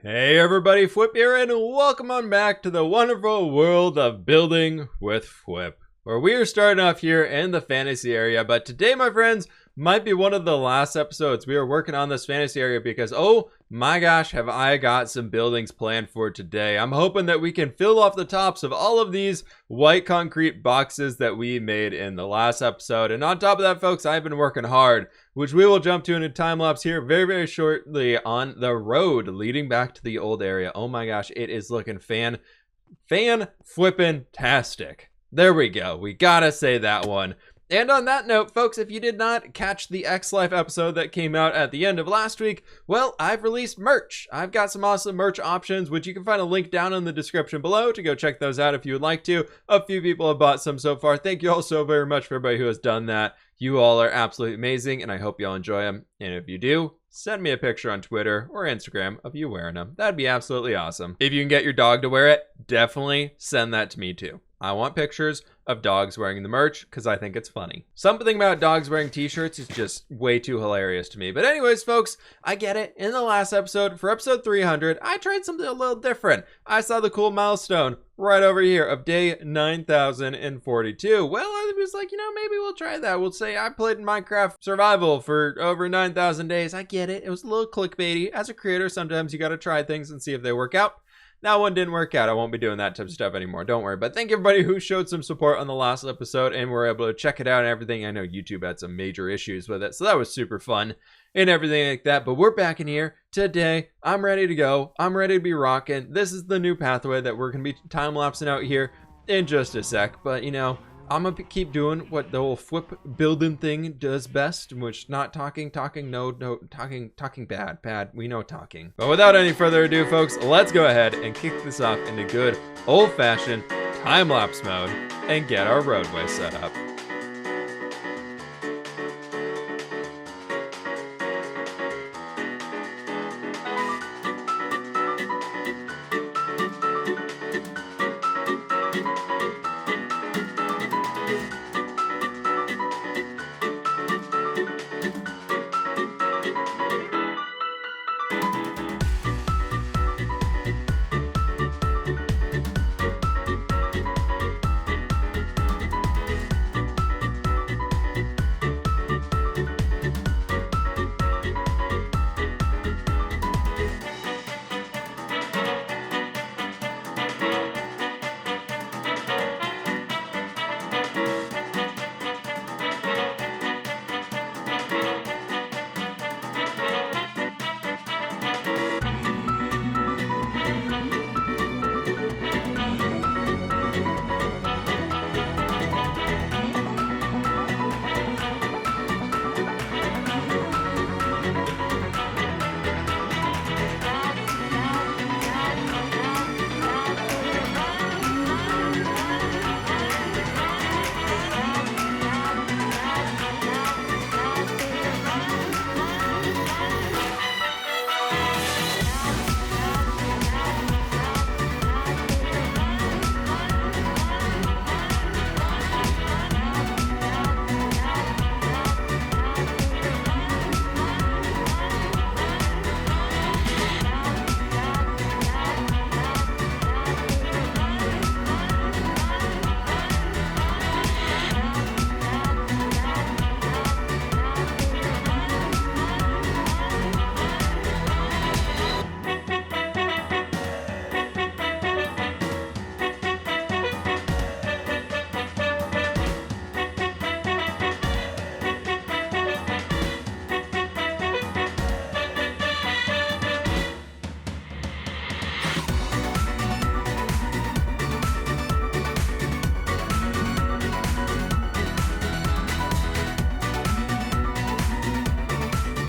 Hey everybody, fWhip here, and welcome on back to the wonderful world of building with fWhip, where we are starting off here in the fantasy area. But today, my friends, might be one of the last episodes we are working on this fantasy area because, oh my gosh, have I got some buildings planned for today. I'm hoping that we can fill off the tops of all of these white concrete boxes that we made in the last episode. And on top of that, folks, I've been working hard, which we will jump to in a time lapse here very shortly on the road leading back to the old area. Oh my gosh, it is looking fan-flippin-tastic. There we go. We gotta say that one. And on that note, folks, if you did not catch the X-Life episode that came out at the end of last week, well, I've released merch. I've got some awesome merch options, which you can find a link down in the description below to go check those out if you would like to. A few people have bought some so far. Thank you all so very much for everybody who has done that. You all are absolutely amazing, and I hope you all enjoy them. And if you do, send me a picture on Twitter or Instagram of you wearing them. That'd be absolutely awesome. If you can get your dog to wear it, definitely send that to me too. I want pictures of dogs wearing the merch because I think it's funny. Something about dogs wearing t-shirts is just way too hilarious to me. But anyways, folks, I get it. In the last episode, for episode 300, I tried something a little different. I saw the cool milestone right over here of day 9042. Well, I was like, maybe we'll try that. We'll say I played in Minecraft survival for over 9,000 days. I get it. It was a little clickbaity. As a creator, sometimes you got to try things and see if they work out. That one didn't work out. I won't be doing that type of stuff anymore. Don't worry. But thank everybody who showed some support on the last episode and were able to check it out and everything. I know YouTube had some major issues with it, so that was super fun and everything like that. But we're back in here today. I'm ready to go. I'm ready to be rocking. This is the new pathway that we're going to be time-lapsing out here in just a sec. But, I'm gonna keep doing what the whole fWhip building thing does best, which not talking bad. We know talking. But without any further ado, folks, let's go ahead and kick this off into good old-fashioned time-lapse mode and get our roadway set up.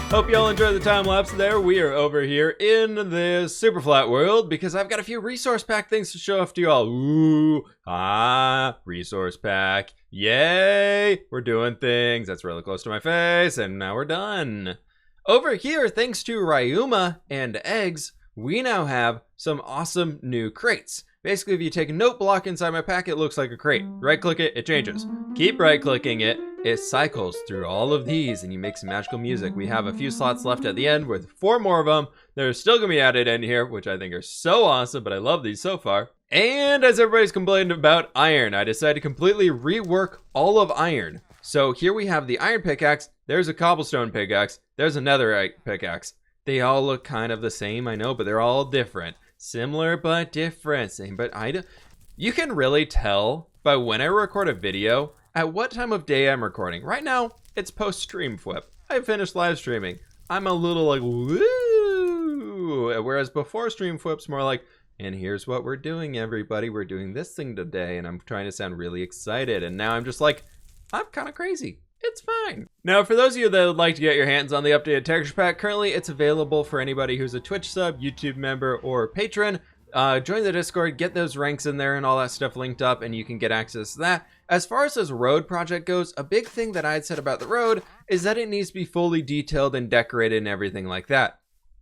Hope y'all enjoy the time lapse there. We are over here in this super flat world because I've got a few resource pack things to show off to y'all. Ooh, resource pack. Yay! We're doing things. That's really close to my face, and now we're done. Over here, thanks to Ryuma and Eggs, we now have some awesome new crates. Basically, if you take a note block inside my pack, it looks like a crate. Right-click it, it changes. Keep right-clicking it, it cycles through all of these and you make some magical music. We have a few slots left at the end with 4 more of them. They're still gonna be added in here, which I think are so awesome, but I love these so far. And as everybody's complained about iron, I decided to completely rework all of iron. So here we have the iron pickaxe, there's a cobblestone pickaxe, there's another pickaxe. They all look kind of the same, I know, but they're all different. Similar but different, same but you can really tell by when I record a video at what time of day I'm recording. Right now, it's post-stream fWhip. I finished live streaming. I'm a little like, woo! Whereas before stream fWhip's more like, and here's what we're doing, everybody. We're doing this thing today, and I'm trying to sound really excited. And now I'm just like, I'm kind of crazy. It's fine. Now, for those of you that would like to get your hands on the updated texture pack, currently it's available for anybody who's a Twitch sub, YouTube member, or patron. Join the Discord, get those ranks in there and all that stuff linked up, and you can get access to that. As far as this road project goes, a big thing that I had said about the road is that it needs to be fully detailed and decorated and everything like that.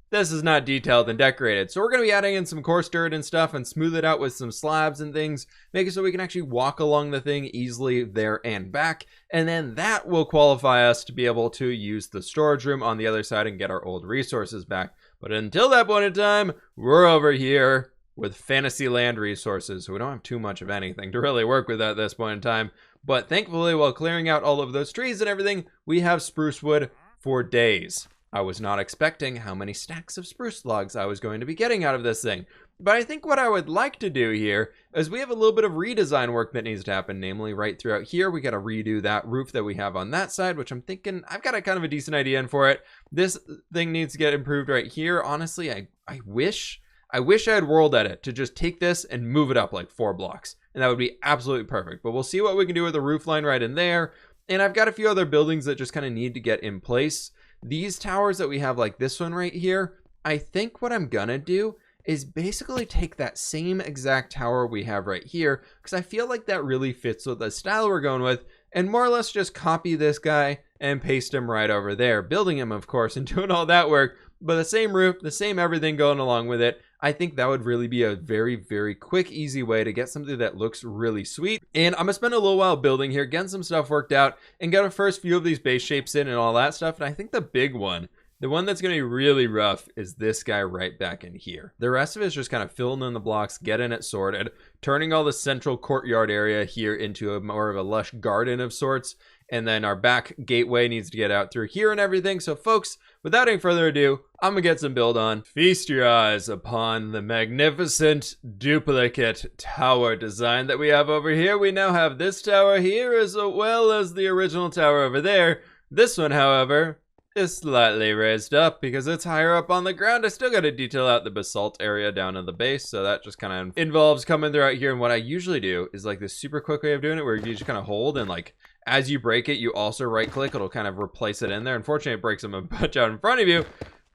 This is not detailed and decorated, so we're going to be adding in some coarse dirt and stuff and smooth it out with some slabs and things, make it so we can actually walk along the thing easily there and back, and then that will qualify us to be able to use the storage room on the other side and get our old resources back. But until that point in time, we're over here with Fantasyland resources, so we don't have too much of anything to really work with at this point in time. But thankfully, while clearing out all of those trees and everything, we have spruce wood for days. I was not expecting how many stacks of spruce logs I was going to be getting out of this thing. But I think what I would like to do here is we have a little bit of redesign work that needs to happen, namely right throughout here. We got to redo that roof that we have on that side, which I'm thinking I've got a kind of a decent idea in for it. This thing needs to get improved right here. Honestly, I wish I had World Edit to just take this and move it up like 4 blocks. And that would be absolutely perfect. But we'll see what we can do with the roof line right in there. And I've got a few other buildings that just kind of need to get in place. These towers that we have, like this one right here, I think what I'm gonna do is basically take that same exact tower we have right here, because I feel like that really fits with the style we're going with, and more or less just copy this guy and paste him right over there, building him, of course, and doing all that work, but the same roof, the same everything going along with it. I think that would really be a very, very quick, easy way to get something that looks really sweet. And I'm gonna spend a little while building here, getting some stuff worked out, and get a first few of these base shapes in and all that stuff. And I think the big one, the one that's gonna be really rough, is this guy right back in here. The rest of it is just kind of filling in the blocks, getting it sorted, turning all the central courtyard area here into more of a lush garden of sorts. And then our back gateway needs to get out through here and everything. So folks, without any further ado, I'm gonna get some build on. Feast your eyes upon the magnificent duplicate tower design that we have over here. We now have this tower here as well as the original tower over there. This one, however, is slightly raised up because it's higher up on the ground. I still got to detail out the basalt area down in the base, so that just kind of involves coming throughout here. And what I usually do is like this super quick way of doing it where you just kind of hold and like as you break it, you also right click, it'll kind of replace it in there. Unfortunately, it breaks them a bunch out in front of you,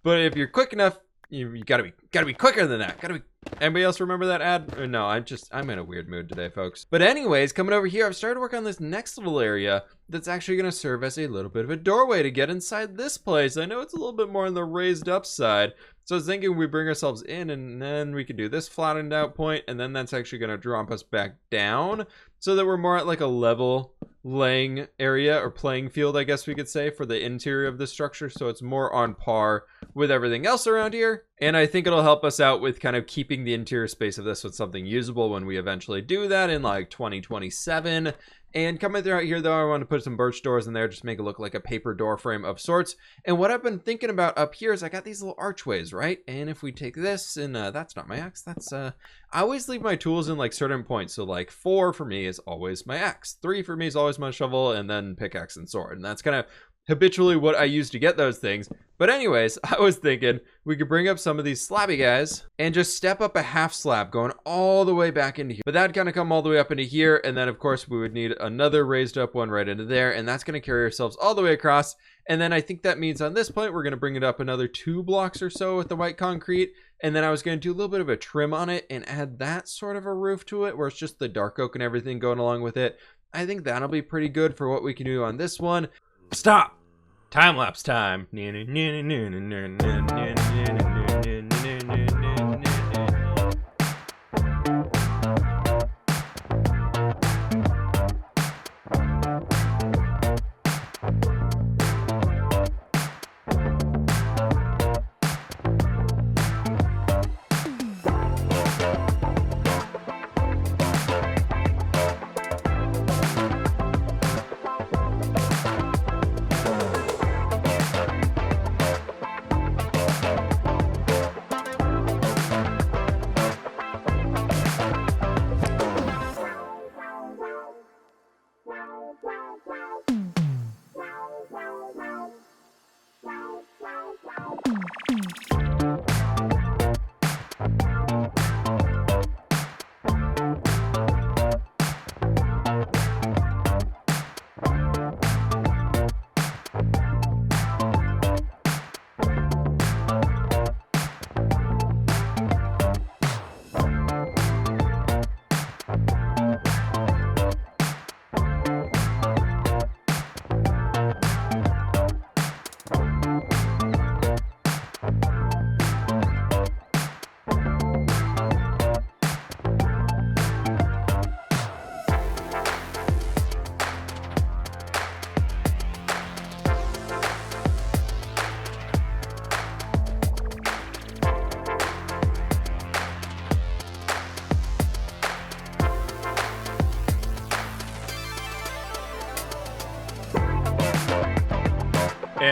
but if you're quick enough, you gotta be quicker than that. Anybody else remember that ad? Or no, I'm in a weird mood today, folks. But anyways, coming over here, I've started to work on this next little area that's actually gonna serve as a little bit of a doorway to get inside this place. I know it's a little bit more on the raised up side. So I was thinking we bring ourselves in and then we could do this flattened out point, and then that's actually gonna drop us back down so that we're more at like a level laying area or playing field, I guess we could say, for the interior of the structure, so it's more on par with everything else around here. And I think it'll help us out with kind of keeping the interior space of this with something usable when we eventually do that in like 2027. And coming throughout here, though, I want to put some birch doors in there, just make it look like a paper door frame of sorts. And what I've been thinking about up here is I got these little archways, right? And if we take this, and that's not my axe, that's I always leave my tools in like certain points. So like 4 for me is always my axe, 3 for me is always my shovel, and then pickaxe and sword. And that's kind of habitually what I use to get those things. But anyways, I was thinking we could bring up some of these slabby guys and just step up a half slab going all the way back into here. But that'd kind of come all the way up into here. And then of course we would need another raised up one right into there. And that's going to carry ourselves all the way across. And then I think that means on this point, we're going to bring it up another 2 blocks or so with the white concrete. And then I was going to do a little bit of a trim on it and add that sort of a roof to it where it's just the dark oak and everything going along with it. I think that'll be pretty good for what we can do on this one. Stop! Time lapse time.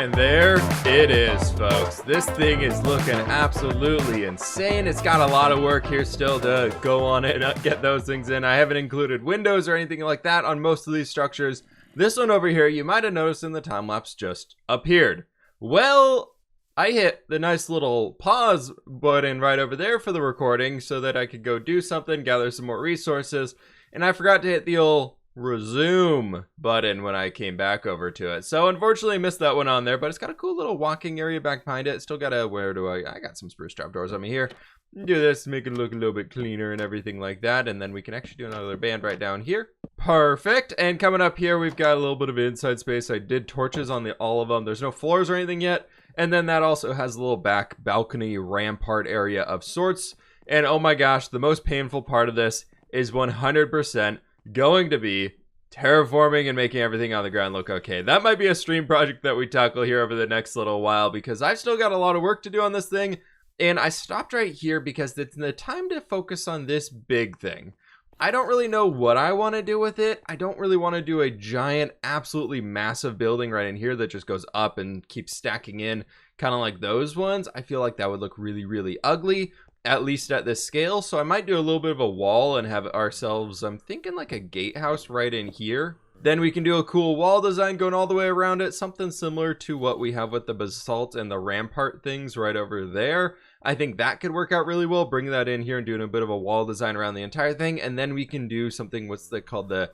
And there it is, folks. This thing is looking absolutely insane. It's got a lot of work here still to go on it and get those things in. I haven't included windows or anything like that on most of these structures. This one over here, you might have noticed in the time lapse, just appeared. Well, I hit the nice little pause button right over there for the recording so that I could go do something, gather some more resources, and I forgot to hit the old resume button when I came back over to it. So unfortunately I missed that one on there, but it's got a cool little walking area back behind it. Still got a, I got some spruce trapdoors on me here. Do this, make it look a little bit cleaner and everything like that, and then we can actually do another band right down here. Perfect. And coming up here, we've got a little bit of inside space. I did torches on all of them. There's no floors or anything yet. And then that also has a little back balcony rampart area of sorts. And oh my gosh, the most painful part of this is 100% going to be terraforming and making everything on the ground look okay. That might be a stream project that we tackle here over the next little while, because I've still got a lot of work to do on this thing. And I stopped right here because it's the time to focus on this big thing. I don't really know what I want to do with it. I don't really want to do a giant, absolutely massive building right in here that just goes up and keeps stacking in, kind of like those ones. I feel like that would look really, really ugly, at least at this scale. So I might do a little bit of a wall and have ourselves, I'm thinking like a gatehouse right in here. Then we can do a cool wall design going all the way around it, something similar to what we have with the basalt and the rampart things right over there. I think that could work out really well, bringing that in here and doing a bit of a wall design around the entire thing. And then we can do something, called the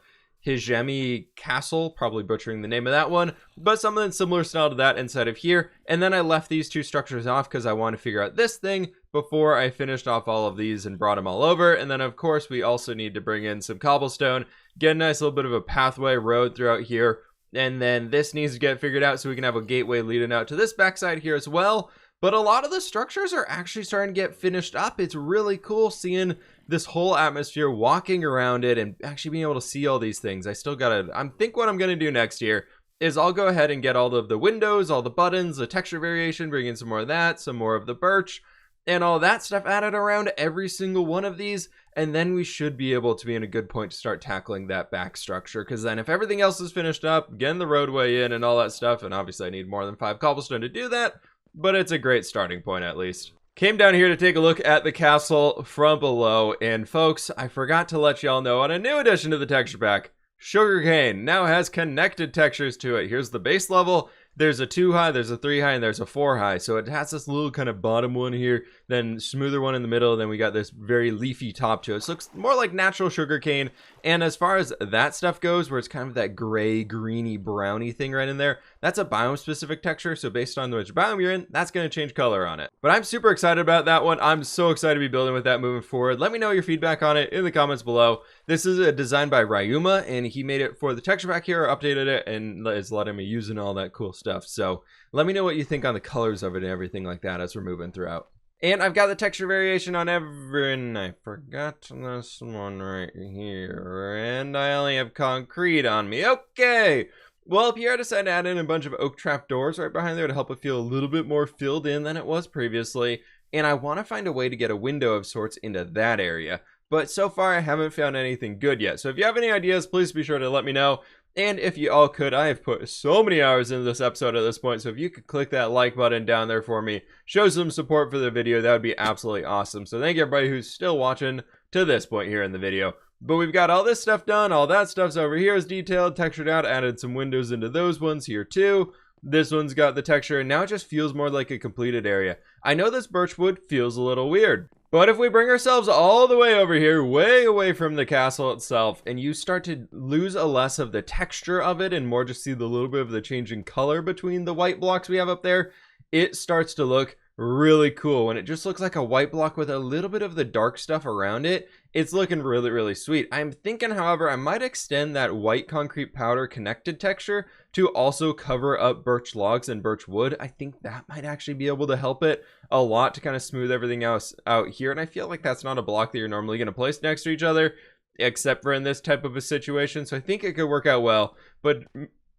Hijemi Castle, probably butchering the name of that one, but something similar style to that inside of here. And then I left these two structures off because I want to figure out this thing before I finished off all of these and brought them all over. And then of course we also need to bring in some cobblestone, get a nice little bit of a pathway road throughout here. And then this needs to get figured out so we can have a gateway leading out to this backside here as well. But a lot of the structures are actually starting to get finished up. It's really cool seeing this whole atmosphere, walking around it, and actually being able to see all these things. I think what I'm going to do next here is I'll go ahead and get all of the windows, all the buttons, the texture variation, bring in some more of that, some more of the birch, and all that stuff added around every single one of these. And then we should be able to be in a good point to start tackling that back structure. Because then if everything else is finished up, getting the roadway in and all that stuff, and obviously I need more than 5 cobblestone to do that, but it's a great starting point at least. Came down here to take a look at the castle from below, and folks, I forgot to let y'all know on a new addition to the texture pack, sugarcane now has connected textures to it. Here's the base level. There's a 2 high, there's a 3 high, and there's a 4 high. So it has this little kind of bottom one here, then smoother one in the middle, and then we got this very leafy top to it. So it looks more like natural sugarcane. And as far as that stuff goes, where it's kind of that gray, greeny, browny thing right in there, that's a biome-specific texture. So based on which biome you're in, that's going to change color on it. But I'm super excited about that one. I'm so excited to be building with that moving forward. Let me know your feedback on it in the comments below. This is a design by Ryuma, and he made it for the texture pack here, updated it, and is letting me use it and all that cool stuff. So let me know what you think on the colors of it and everything like that as we're moving throughout. And I've got the texture variation on and I forgot this one right here, and I only have concrete on me. Okay, well, Pierre decided to add in a bunch of oak trapdoors right behind there to help it feel a little bit more filled in than it was previously, and I want to find a way to get a window of sorts into that area. But so far I haven't found anything good yet. So if you have any ideas, please be sure to let me know. And if you all could, I have put so many hours into this episode at this point, so if you could click that like button down there for me, show some support for the video, that would be absolutely awesome. So thank you everybody who's still watching to this point here in the video. But we've got all this stuff done, all that stuff's over here is detailed, textured out, added some windows into those ones here too. This one's got the texture, and now it just feels more like a completed area. I know this birch wood feels a little weird, but if we bring ourselves all the way over here, way away from the castle itself, and you start to lose a less of the texture of it and more just see the little bit of the changing color between the white blocks we have up there, it starts to look really cool. When it just looks like a white block with a little bit of the dark stuff around it, it's looking really, really sweet. I'm thinking, however, I might extend that white concrete powder connected texture to also cover up birch logs and birch wood. I think that might actually be able to help it a lot to kind of smooth everything else out here. And I feel like that's not a block that you're normally going to place next to each other, except for in this type of a situation. So I think it could work out well. But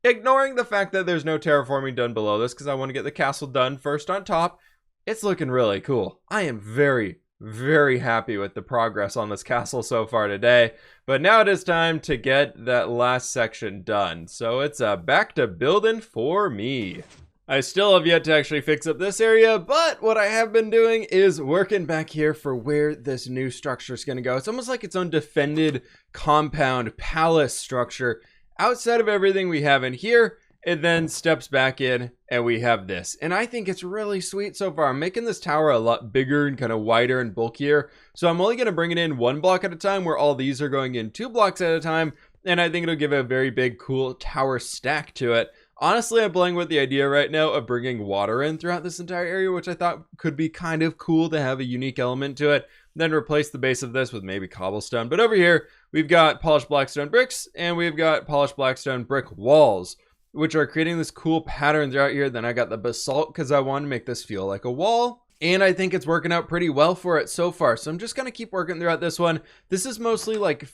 ignoring the fact that there's no terraforming done below this, because I want to get the castle done first on top, it's looking really cool. I am very, very happy with the progress on this castle so far today. But now it is time to get that last section done. So it's back to building for me. I still have yet to actually fix up this area, but what I have been doing is working back here for where this new structure is going to go. It's almost like its own defended compound palace structure outside of everything we have in here. It then steps back in and we have this. And I think it's really sweet so far. I'm making this tower a lot bigger and kind of wider and bulkier. So I'm only going to bring it in 1 block at a time, where all these are going in 2 blocks at a time. And I think it'll give a very big, cool tower stack to it. Honestly, I'm playing with the idea right now of bringing water in throughout this entire area, which I thought could be kind of cool to have a unique element to it. Then replace the base of this with maybe cobblestone. But over here, we've got polished blackstone bricks, and we've got polished blackstone brick walls, which are creating this cool pattern throughout here. Then I got the basalt because I want to make this feel like a wall. And I think it's working out pretty well for it so far. So I'm just going to keep working throughout this one. This is mostly like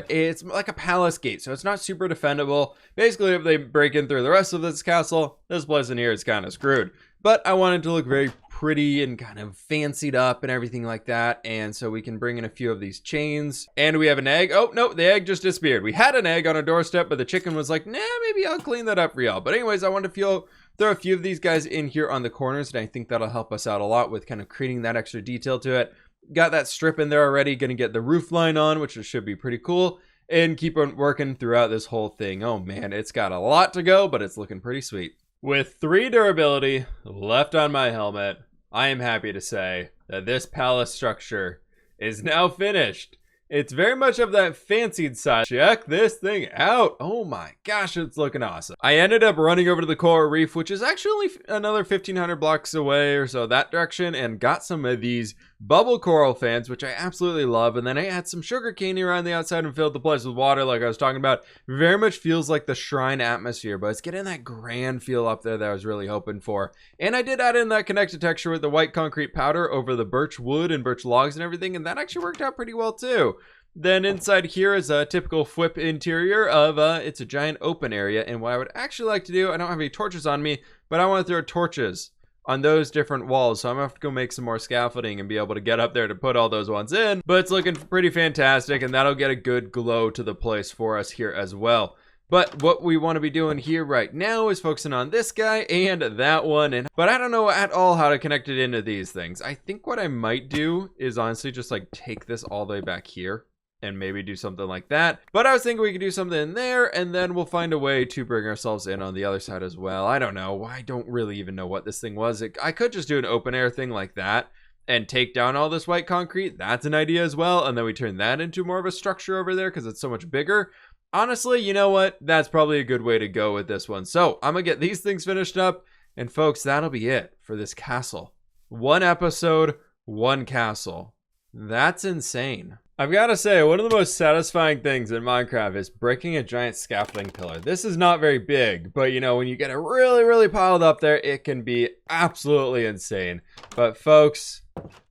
it's like a palace gate, so it's not super defendable. Basically, if they break in through the rest of this castle, this place in here is kind of screwed. But I want it to look very pretty and kind of fancied up and everything like that. And so we can bring in a few of these chains. And we have an egg. Oh, no, the egg just disappeared. We had an egg on our doorstep, but the chicken was like, nah, maybe I'll clean that up for y'all. But anyways, I wanted to throw a few of these guys in here on the corners, and I think that'll help us out a lot with kind of creating that extra detail to it. Got that strip in there already. Going to get the roof line on, which should be pretty cool. And keep on working throughout this whole thing. Oh man, it's got a lot to go, but it's looking pretty sweet. With 3 durability left on my helmet, I am happy to say that this palace structure is now finished. It's very much of that fancied side. Check this thing out. Oh my gosh, it's looking awesome. I ended up running over to the coral reef, which is actually another 1,500 blocks away or so that direction, and got some of these bubble coral fans, which I absolutely love. And then I had some sugar cane around the outside and filled the place with water like I was talking about. Very much feels like the shrine atmosphere, but it's getting that grand feel up there that I was really hoping for. And I did add in that connected texture with the white concrete powder over the birch wood and birch logs and everything, and that actually worked out pretty well too. Then inside here is a typical fWhip interior of it's a giant open area. And what I would actually like to do, I don't have any torches on me, but I want to throw torches on those different walls. So I'm gonna have to go make some more scaffolding and be able to get up there to put all those ones in. But it's looking pretty fantastic, and that'll get a good glow to the place for us here as well. But what we want to be doing here right now is focusing on this guy and that one. But I don't know at all how to connect it into these things. I think what I might do is honestly just like take this all the way back here and maybe do something like that. But I was thinking we could do something in there, and then we'll find a way to bring ourselves in on the other side as well. I don't know. I don't really even know what this thing was. I could just do an open air thing like that and take down all this white concrete. That's an idea as well. And then we turn that into more of a structure over there because it's so much bigger. Honestly, you know what? That's probably a good way to go with this one. So I'm going to get these things finished up. And folks, that'll be it for this castle. 1 episode, 1 castle. That's insane. I've got to say, one of the most satisfying things in Minecraft is breaking a giant scaffolding pillar. This is not very big, but you know, when you get it really, really piled up there, it can be absolutely insane. But folks,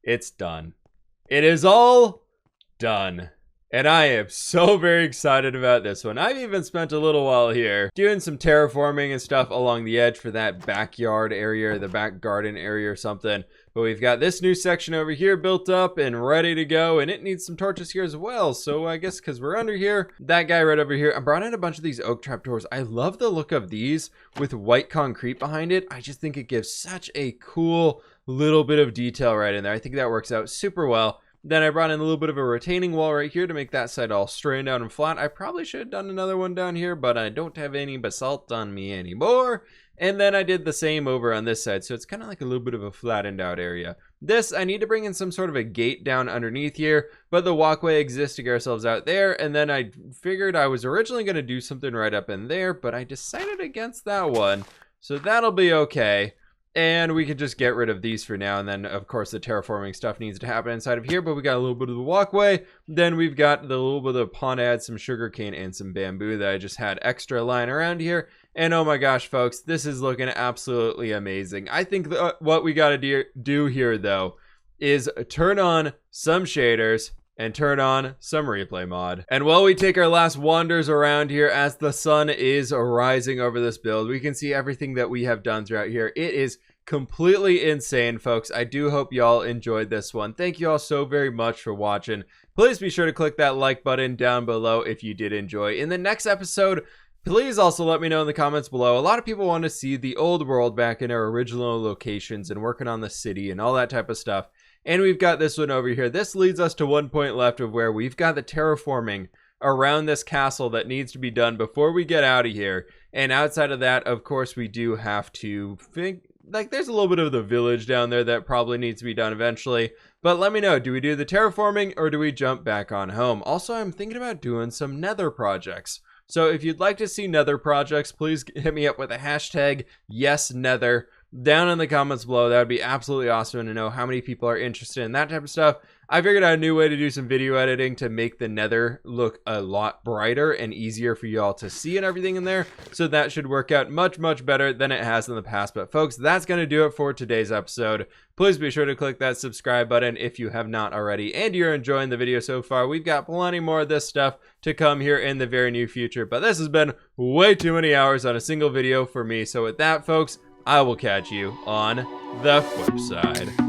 it's done. It is all done. And I am so very excited about this one. I've even spent a little while here doing some terraforming and stuff along the edge for that backyard area, the back garden area or something. But we've got this new section over here built up and ready to go, and it needs some torches here as well. So I guess because we're under here, that guy right over here, I brought in a bunch of these oak trapdoors. I love the look of these with white concrete behind it. I just think it gives such a cool little bit of detail right in there. I think that works out super well. Then I brought in a little bit of a retaining wall right here to make that side all straight down and flat. I probably should have done another one down here, but I don't have any basalt on me anymore. And then I did the same over on this side, so it's kind of like a little bit of a flattened out area. This, I need to bring in some sort of a gate down underneath here, but the walkway exists to get ourselves out there. And then I figured I was originally going to do something right up in there, but I decided against that one. So that'll be okay. And we could just get rid of these for now. And then, of course, the terraforming stuff needs to happen inside of here. But we got a little bit of the walkway. Then we've got the little bit of pond ad, some sugarcane, and some bamboo that I just had extra lying around here. And oh my gosh, folks, this is looking absolutely amazing. I think what we got to do here, though, is turn on some shaders and turn on some replay mod. And while we take our last wanders around here as the sun is rising over this build, we can see everything that we have done throughout here. It is completely insane, folks. I do hope y'all enjoyed this one. Thank you all so very much for watching. Please be sure to click that like button down below if you did enjoy. In the next episode, Please also let me know in the comments below. A lot of people want to see the old world back in our original locations and working on the city and all that type of stuff. And we've got this one over here. This leads us to 1 point left of where we've got the terraforming around this castle that needs to be done before we get out of here. And outside of that, of course, we do have to think, like, there's a little bit of the village down there that probably needs to be done eventually. But let me know, do we do the terraforming or do we jump back on home? Also, I'm thinking about doing some nether projects. So if you'd like to see nether projects, please hit me up with a hashtag YesNether down in the comments below. That would be absolutely awesome to know how many people are interested in that type of stuff. I figured out a new way to do some video editing to make the nether look a lot brighter and easier for you all to see and everything in there. So that should work out much, much better than it has in the past. But folks, that's going to do it for today's episode. Please be sure to click that subscribe button if you have not already and you're enjoying the video so far. We've got plenty more of this stuff to come here in the very near future. But this has been way too many hours on a single video for me. So with that, folks, I will catch you on the flip side.